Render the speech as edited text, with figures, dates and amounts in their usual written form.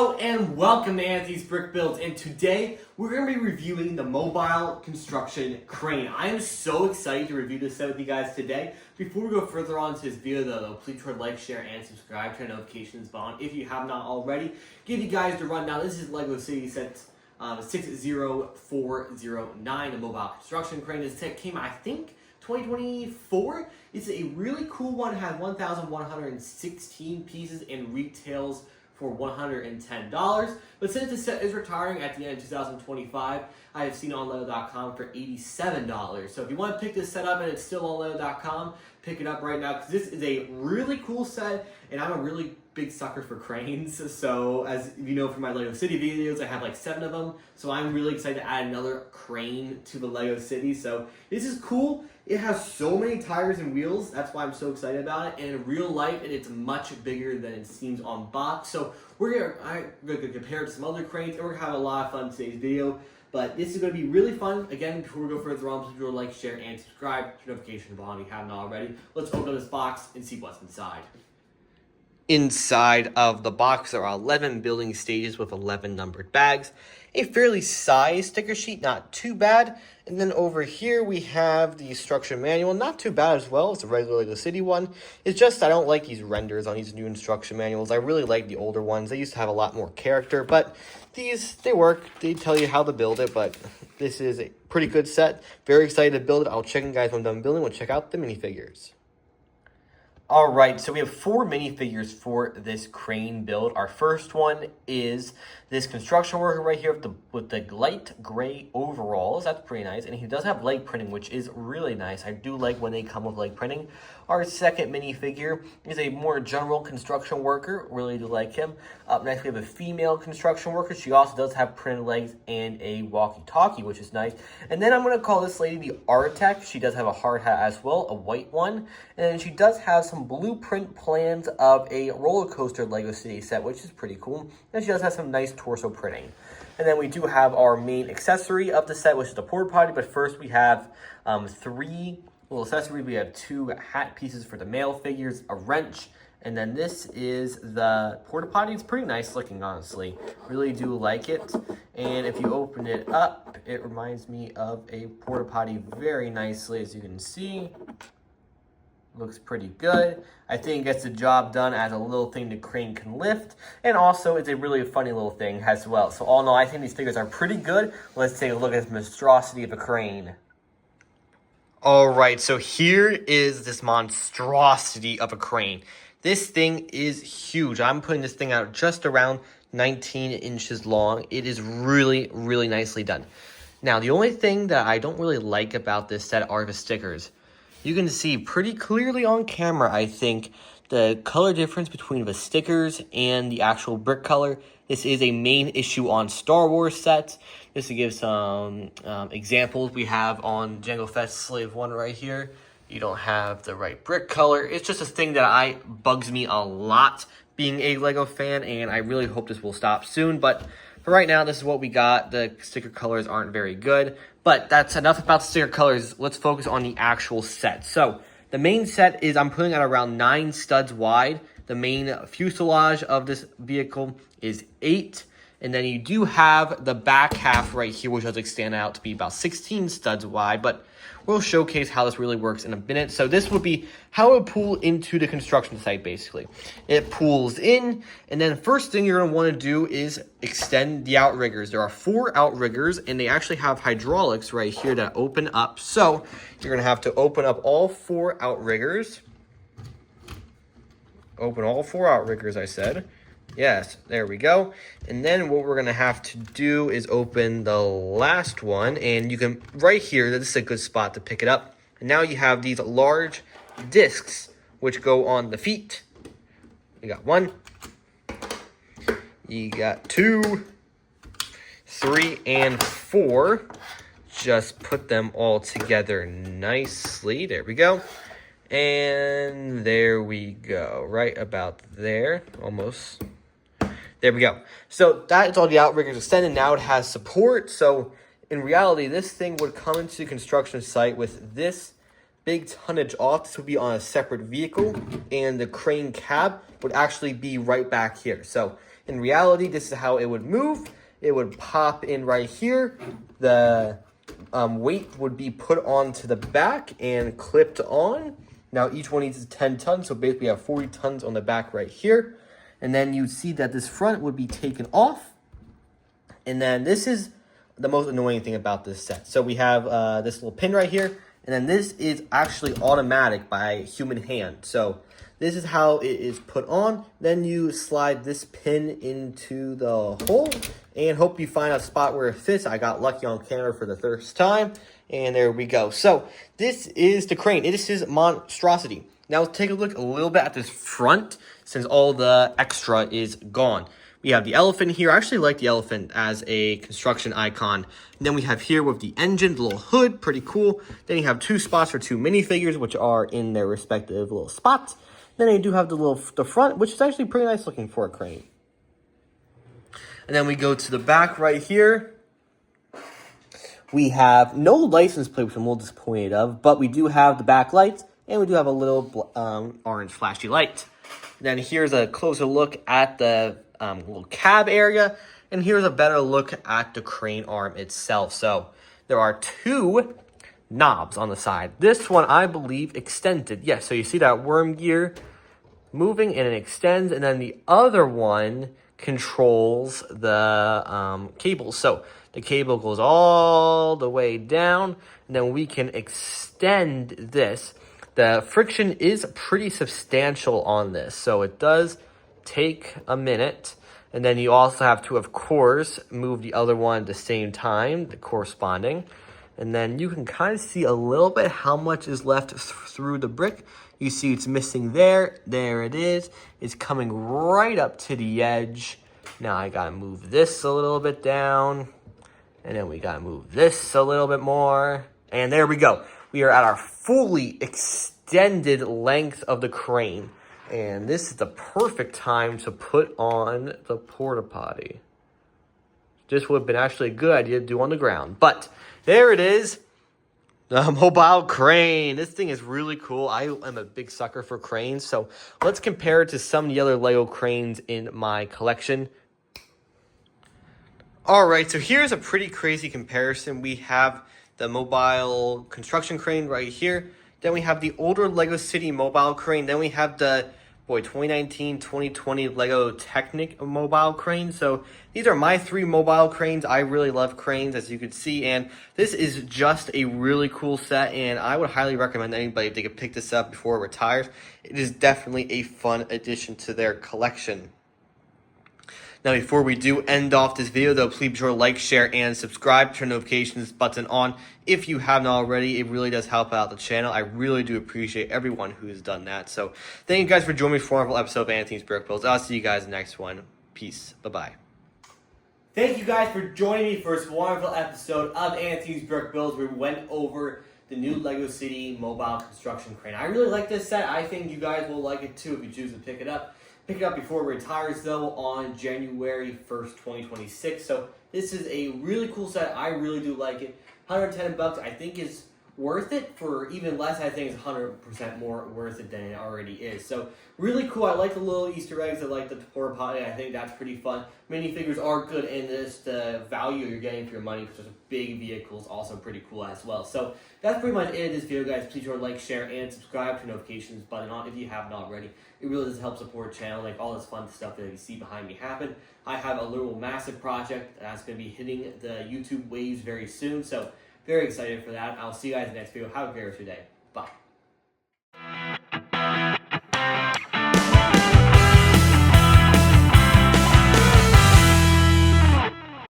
Hello and welcome to Anthony's Brick Builds, and today we're going to be reviewing the mobile construction crane. I am so excited to review this set with you guys today. Before we go further on to this video though, please try to like, share, and subscribe, turn notifications on if you have not already. Give you guys the rundown. This is LEGO City Set 60409, a mobile construction crane. This set came, I think, 2024. It's a really cool one. It has 1,116 pieces and retails for $110. But since the set is retiring at the end of 2025, I have seen it on LEGO.com for $87. So if you want to pick this set up and it's still on LEGO.com, pick it up right now because this is a really cool set, and I'm a really big sucker for cranes. So as you know from my LEGO City videos, I have like 7 of them. So I'm really excited to add another crane to the LEGO City. So this is cool. It has so many tires and wheels. That's why I'm so excited about it. And in real life, it's much bigger than it seems on box. So I'm gonna compare it to some other cranes, and we're gonna have a lot of fun in today's video. But this is going to be really fun. Again, before we go further on, please like, share, and subscribe. Turn notifications on if you haven't already. Let's open this box and see what's inside. Inside of the box, there are 11 building stages with 11 numbered bags. A fairly sized sticker sheet, not too bad. And then over here, we have the instruction manual. Not too bad as well. It's a regular LEGO City one. It's just I don't like these renders on these new instruction manuals. I really like the older ones. They used to have a lot more character, but these, they work. They tell you how to build it, but this is a pretty good set. Very excited to build it. I'll check in, guys, when I'm done building. We'll check out the minifigures. Alright, so we have 4 minifigures for this crane build. Our first one is this construction worker right here with the light gray overalls. That's pretty nice. And he does have leg printing, which is really nice. I do like when they come with leg printing. Our second minifigure is a more general construction worker. Really do like him. Up next, we have a female construction worker. She also does have printed legs and a walkie-talkie, which is nice. And then I'm going to call this lady the Architect. She does have a hard hat as well, a white one. And then she does have some blueprint plans of a roller coaster LEGO City set, which is pretty cool. And she does have some nice torso printing. And then we do have our main accessory of the set, which is the porta potty. But first we have 3 little accessories. We have 2 hat pieces for the male figures, a wrench, and then this is the porta potty. It's pretty nice looking, honestly. Really do like it. And if you open it up, it reminds me of a porta potty very nicely, as you can see. Looks pretty good. I think it gets the job done as a little thing the crane can lift. And also, it's a really funny little thing as well. So all in all, I think these figures are pretty good. Let's take a look at the monstrosity of a crane. Alright, so here is this monstrosity of a crane. This thing is huge. I'm putting this thing out just around 19 inches long. It is really, really nicely done. Now, the only thing that I don't really like about this set are the stickers. You can see pretty clearly on camera, I think, the color difference between the stickers and the actual brick color. This is a main issue on Star Wars sets. Just to give some examples, we have on Jango Fett Slave 1 right here. You don't have the right brick color. It's just a thing that bugs me a lot being a LEGO fan, and I really hope this will stop soon. But for right now, this is what we got. The sticker colors aren't very good. But that's enough about the sticker colors. Let's focus on the actual set. So the main set is I'm putting at around 9 studs wide. The main fuselage of this vehicle is 8. And then you do have the back half right here, which does extend out to be about 16 studs wide. But we'll showcase how this really works in a minute. So this would be how it would pull into the construction site, basically. It pulls in, and then first thing you're going to want to do is extend the outriggers. There are 4 outriggers, and they actually have hydraulics right here that open up. So you're going to have to open up all 4 outriggers. Open all 4 outriggers, I said. Yes, there we go. And then what we're going to have to do is open the last one. And you can, right here, this is a good spot to pick it up. And now you have these large discs, which go on the feet. You got 1. You got 2, 3, and 4. Just put them all together nicely. There we go. And there we go. Right about there. Almost. There we go. So that is all the outriggers extended. Now it has support. So in reality, this thing would come into the construction site with this big tonnage off. This would be on a separate vehicle, and the crane cab would actually be right back here. So In reality, this is how it would move. It would pop in right here. The weight would be put onto the back and clipped on. Now each one needs 10 tons, so basically we have 40 tons on the back right here. And then you see that this front would be taken off. And then this is the most annoying thing about this set. So we have this little pin right here, and then this is actually automatic by human hand. So this is how it is put on. Then you slide this pin into the hole and hope you find a spot where it fits. I got lucky on camera for the first time, and there we go. So this is the crane. This is monstrosity. Now let's take a look a little bit at this front since all the extra is gone. We have the elephant here. I actually like the elephant as a construction icon. And then we have here with the engine, the little hood, pretty cool. Then you have 2 spots for 2 minifigures, which are in their respective little spots. Then you do have the front, which is actually pretty nice looking for a crane. And then we go to the back right here. We have no license plate, which I'm a little disappointed of, but we do have the back lights, and we do have a little orange flashy light. And then here's a closer look at the little cab area, and here's a better look at the crane arm itself. So there are 2 knobs on the side. This one, I believe, extended. Yes, so you see that worm gear moving and it extends, and then the other one controls the cable. So the cable goes all the way down, and then we can extend this. The friction is pretty substantial on this, so it does take a minute. And then you also have to, of course, move the other one at the same time, the corresponding. And then you can kind of see a little bit how much is left through the brick. You see it's missing there. There it is. It's coming right up to the edge. Now I gotta move this a little bit down. And then we gotta move this a little bit more. And there we go. We are at our fully extended length of the crane. And this is the perfect time to put on the porta potty. This would have been actually a good idea to do on the ground. But there it is. The mobile crane. This thing is really cool. I am a big sucker for cranes. So let's compare it to some of the other Lego cranes in my collection. All right, so here's a pretty crazy comparison. We have the mobile construction crane right here. Then we have the older Lego City mobile crane. Then we have the 2019-2020 Lego Technic mobile crane. So these are my 3 mobile cranes. I really love cranes, as you can see, and this is just a really cool set, and I would highly recommend anybody if they could pick this up before it retires. It is definitely a fun addition to their collection. Now, before we do end off this video, though, please be sure to like, share, and subscribe. Turn the notifications button on if you haven't already. It really does help out the channel. I really do appreciate everyone who has done that. So, thank you guys for joining me for another episode of Anthony's Brick Builds. I'll see you guys in the next one. Peace. Bye-bye. Thank you guys for joining me for this wonderful episode of Anthony's Brick Builds, where we went over the new Lego City mobile construction crane. I really like this set. I think you guys will like it too if you choose to pick it up. Pick it up before it retires, though, on January 1st, 2026. So this is a really cool set. I really do like it. $110 I think is worth it. For even less, I think it's 100% more worth it than it already is. So really cool. I like the little Easter eggs. I like the porta potty. I think that's pretty fun. Minifigures are good, and the value you're getting for your money for such a big vehicle is also pretty cool as well. So that's pretty much it in this video, guys. Please sure to like, share, and subscribe to the notifications button on if you haven't already. It really does help support the channel, like all this fun stuff that you see behind me happen. I have a little massive project that's going to be hitting the YouTube waves very soon, so very excited for that. I'll see you guys in the next video. Have a great rest of your day. Bye.